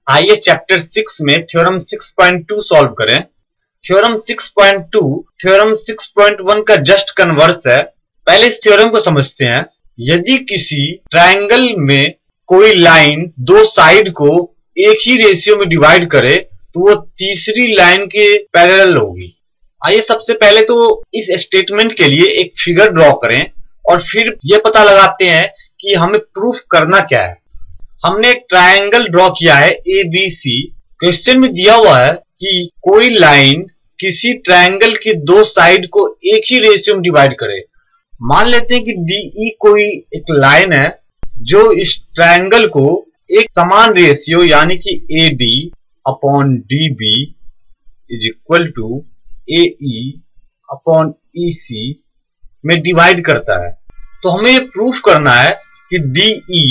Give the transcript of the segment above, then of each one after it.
आइए चैप्टर 6 में theorem 6.2 solve करें। थ्योरम 6.2 थ्योरम 6.1 का जस्ट कन्वर्स है। पहले इस थ्योरम को समझते हैं। यदि किसी ट्रायंगल में कोई लाइन दो साइड को एक ही रेशियो में डिवाइड करे तो वो तीसरी लाइन के पैरेलल होगी। आइए सबसे पहले तो इस स्टेटमेंट के लिए एक फिगर ड्रॉ करें और फिर ये पता लगाते हैं कि हमें प्रूफ करना क्या है। हमने एक ट्रायंगल ड्रॉ किया है ABC। क्वेश्चन में दिया हुआ है कि कोई लाइन किसी ट्रायंगल के दो साइड को एक ही रेशियो में डिवाइड करे। मान लेते हैं कि DE कोई एक लाइन है जो इस ट्रायंगल को एक समान रेशियो यानी कि AD upon DB is equal to AE upon EC में डिवाइड करता है। तो हमें ये प्रूफ करना है कि DE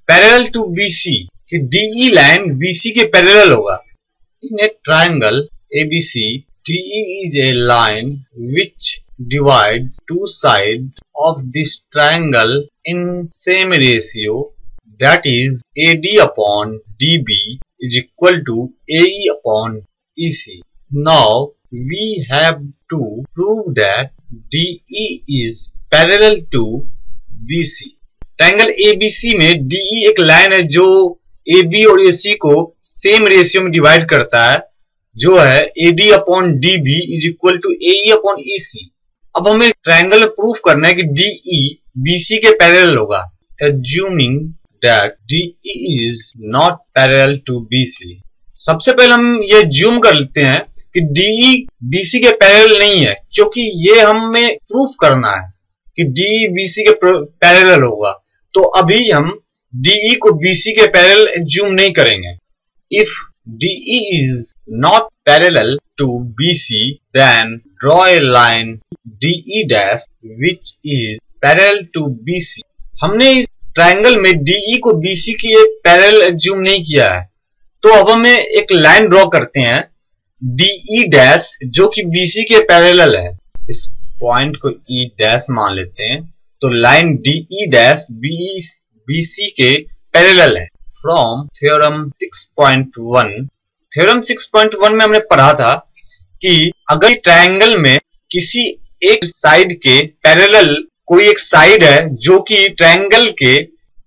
पैरेलल टू BC, कि DE लाइन BC के पैरेलल होगा। In a triangle ABC, DE is a line which divides two sides of this triangle in same ratio, that is AD upon DB is equal to AE upon EC. Now we have to prove that DE is parallel to BC. Triangle ABC में DE एक line है जो AB और AC को same ratio में divide करता है, जो है AD upon DB is equal to AE upon EC। अब हमें ट्रायंगल में प्रूफ करना है कि DE BC के पैरेलल होगा। Assuming that DE is not parallel to BC, सबसे पहले हम ये ज्यूम कर लेते हैं कि DE BC के पैरेलल नहीं है, क्योंकि ये हमें प्रूफ करना है कि DE BC के पैरेलल होगा। तो अभी हम DE को BC के पैरेलल एज्यूम नहीं करेंगे। If DE is not parallel to BC, then draw a line DE dash which is parallel to BC। हमने इस ट्रायंगल में DE को BC की एक पैरेलल एज्यूम नहीं किया है, तो अब हमें एक लाइन ड्रॉ करते हैं DE डैश जो कि BC के पैरेलल है। इस पॉइंट को E डैश मान लेते हैं, तो लाइन DE डैश BC के पैरेलल है। फ्रॉम थ्योरम 6.1, थ्योरम 6.1 में हमने पढ़ा था कि अगर ट्रायंगल में किसी एक साइड के पैरेलल कोई एक साइड है जो कि ट्रायंगल के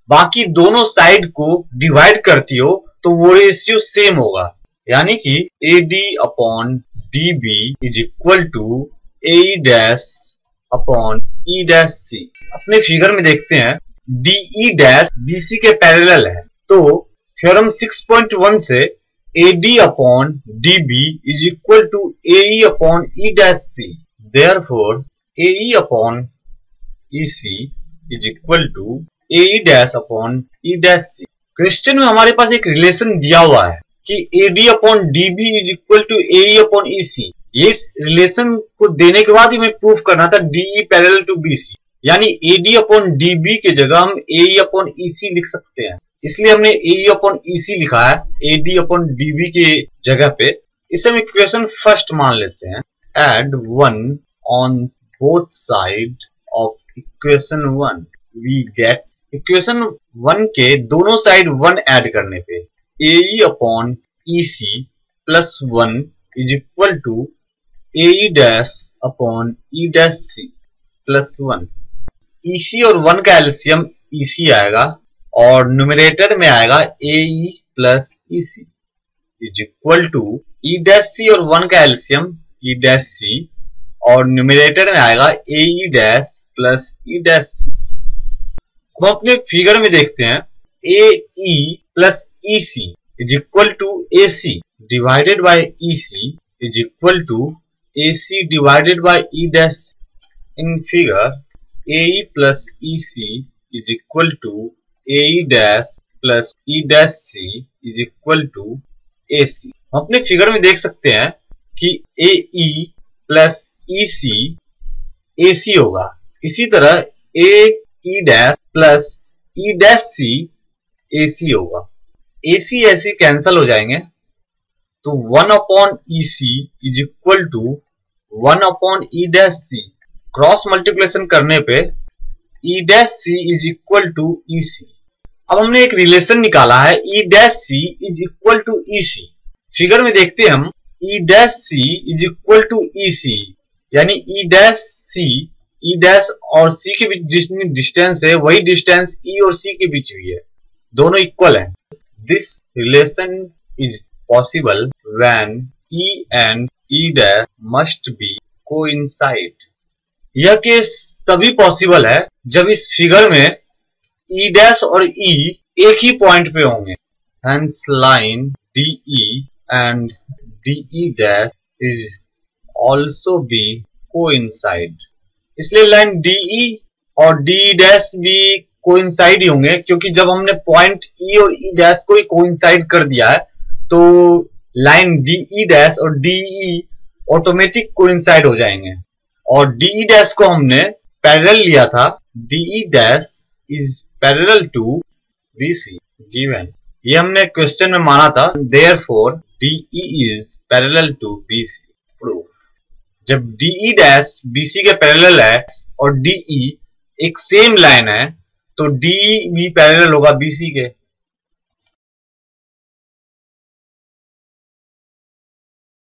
बाकी दोनों साइड को डिवाइड करती हो तो वो रेशियो सेम होगा, यानी कि AD upon DB is equal to AE dash upon E dash C। अपने फिगर में देखते हैं DE डैश BC के पैरेलल है, तो थ्योरम 6.1 से AD upon DB is equal to AE upon E dash C। Therefore AE upon EC is equal to AE dash upon E dash C। Question में हमारे पास एक रिलेशन दिया हुआ है कि AD upon DB is equal to AE upon EC। ये relation को देने के बाद ही हमें प्रूफ करना था DE पैरेलल टू BC, यानी AD अपॉन DB के जगह हम AE अपॉन EC लिख सकते हैं। इसलिए हमने AE अपॉन EC लिखा है AD अपॉन DB के जगह पे। इसे हम इक्वेशन फर्स्ट मान लेते हैं। Add 1 on both side of equation 1, we get equation 1 के दोनों साइड 1 ऐड करने पे AE upon EC plus 1 is equal to AE dash upon E dash C plus 1। EC और 1 का एलसीएम EC आएगा और न्यूमरेटर में आएगा AE plus EC is equal to E dash C और 1 का एलसीएम E डैश C और numerator में आएगा AE dash plus E dash C। अब अपने फिगर में देखते हैं AE plus EC is equal to AC divided by EC is equal to AC divided by E dash। In figure, AE plus EC is equal to AE dash plus E dash C is equal to AC। हम अपने figure में देख सकते हैं कि AE plus EC AC होगा। इसी तरह AE dash plus E dash C AC होगा। AC ऐसे कैंसल हो जाएंगे, तो 1 upon EC is equal to 1 upon E dash C। Cross multiplication करने पे E dash C is equal to EC। अब हमने एक रिलेशन निकाला है E dash C is equal to E C. Figure में देखते हैं हम E dash C is equal to E C, यानी ई डैश सी, ई डैश और सी के बीच जितनी डिस्टेंस है वही डिस्टेंस ई और सी के बीच भी है, दोनों इक्वल है। This relation is possible when E and E dash must be coincide. यह केस तभी पॉसिबल है जब इस फिगर में ई डैश और ई एक ही पॉइंट पे होंगे। Hence line D E and D E dash is also be coincide. इसलिए लाइन डी ई और डी डैश भी कोइंसाइड ही होंगे, क्योंकि जब हमने पॉइंट ई और ई डैश को ही कोइंसाइड कर दिया है तो लाइन डी ई डैश और डी ई ऑटोमेटिक कोइंसाइड हो जाएंगे। और डी ई डैश को हमने पैरेलल लिया था, D E dash is parallel to B C given. ये हमने क्वेश्चन में माना था, therefore D E is parallel to B C. Proof. जब D E dash B C के पैरेलल है और डी ई एक सेम लाइन है तो डी भी पैरेलल होगा बी सी के।